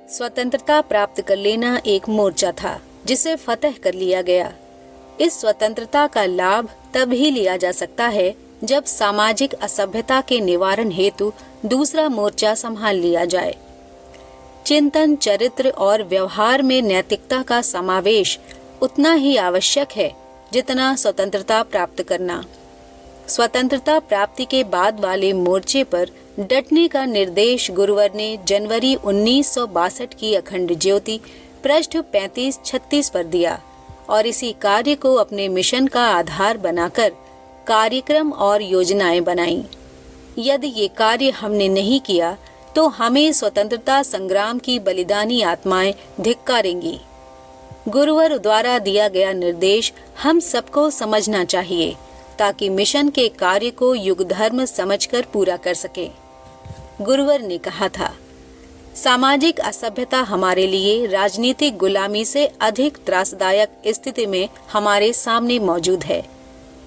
स्वतंत्रता प्राप्त कर लेना एक मोर्चा था जिसे फतह कर लिया गया। इस स्वतंत्रता का लाभ तभी लिया जा सकता है जब सामाजिक असभ्यता के निवारण हेतु दूसरा मोर्चा संभाल लिया जाए। चिंतन, चरित्र और व्यवहार में नैतिकता का समावेश उतना ही आवश्यक है जितना स्वतंत्रता प्राप्त करना। स्वतंत्रता प्राप्ति के बाद वाले मोर्चे पर डटने का निर्देश गुरुवर ने जनवरी 1962 की अखंड ज्योति पृष्ठ 35-36 पर दिया और इसी कार्य को अपने मिशन का आधार बनाकर कार्यक्रम और योजनाएं बनाई। यदि ये कार्य हमने नहीं किया तो हमें स्वतंत्रता संग्राम की बलिदानी आत्माएं धिक्कारेंगी। गुरुवर द्वारा दिया गया निर्देश हम सबको समझना चाहिए ताकि मिशन के कार्य को युग धर्म समझकर पूरा कर सके। गुरुवर ने कहा था, सामाजिक असभ्यता हमारे लिए राजनीतिक गुलामी से अधिक त्रासदायक स्थिति में हमारे सामने मौजूद है।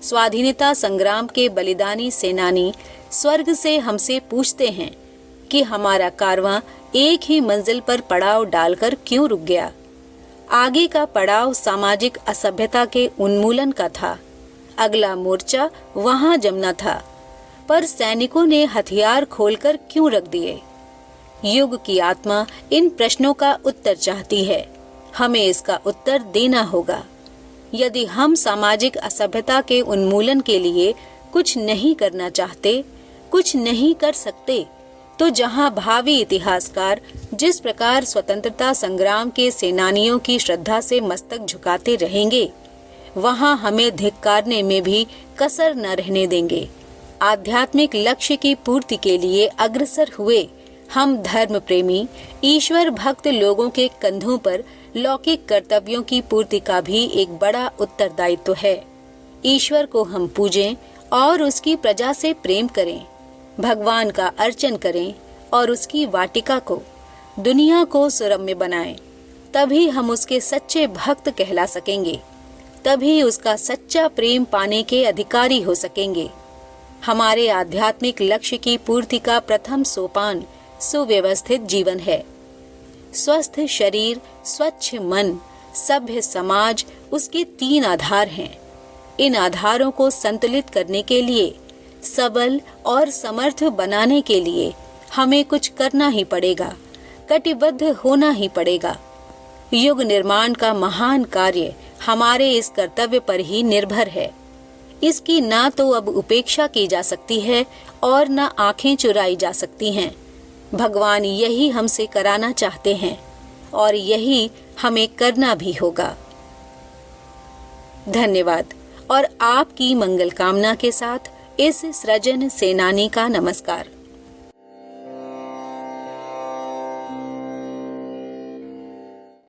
स्वाधीनता संग्राम के बलिदानी सेनानी स्वर्ग से हमसे पूछते हैं कि हमारा कारवां एक ही मंजिल पर पड़ाव डालकर क्यों रुक गया। आगे का पड़ाव सामाजिक असभ्यता के उन्मूलन का था। अगला मोर्चा वहां जमना था, पर सैनिकों ने हथियार खोलकर क्यों रख दिए। युग की आत्मा इन प्रश्नों का उत्तर चाहती है। हमें इसका उत्तर देना होगा। यदि हम सामाजिक असभ्यता के उन्मूलन के लिए कुछ नहीं करना चाहते, कुछ नहीं कर सकते, तो जहां भावी इतिहासकार जिस प्रकार स्वतंत्रता संग्राम के सेनानियों की श्रद्धा से मस्तक झुकाते रहेंगे, वहां हमें धिक्कारने में भी कसर न रहने देंगे। आध्यात्मिक लक्ष्य की पूर्ति के लिए अग्रसर हुए हम धर्म प्रेमी, ईश्वर भक्त लोगों के कंधों पर लौकिक कर्तव्यों की पूर्ति का भी एक बड़ा उत्तरदायित्व है। ईश्वर को हम पूजें और उसकी प्रजा से प्रेम करें, भगवान का अर्चन करें और उसकी वाटिका को, दुनिया को सुरम्य बनाएं। तभी हम उसके सच्चे भक्त कहला सकेंगे, तभी उसका सच्चा प्रेम पाने के अधिकारी हो सकेंगे। हमारे आध्यात्मिक लक्ष्य की पूर्ति का प्रथम सोपान सुव्यवस्थित जीवन है। स्वस्थ शरीर, स्वच्छ मन, सभ्य समाज उसके 3 आधार हैं। इन आधारों को संतुलित करने के लिए, सबल और समर्थ बनाने के लिए हमें कुछ करना ही पड़ेगा, कटिबद्ध होना ही पड़ेगा। युग निर्माण का महान कार्य हमारे इस कर्तव्य पर ही निर्भर है। इसकी ना तो अब उपेक्षा की जा सकती है और ना आंखें चुराई जा सकती हैं। भगवान यही हमसे कराना चाहते हैं और यही हमें करना भी होगा। धन्यवाद और आपकी मंगल कामना के साथ इस सृजन सेनानी का नमस्कार।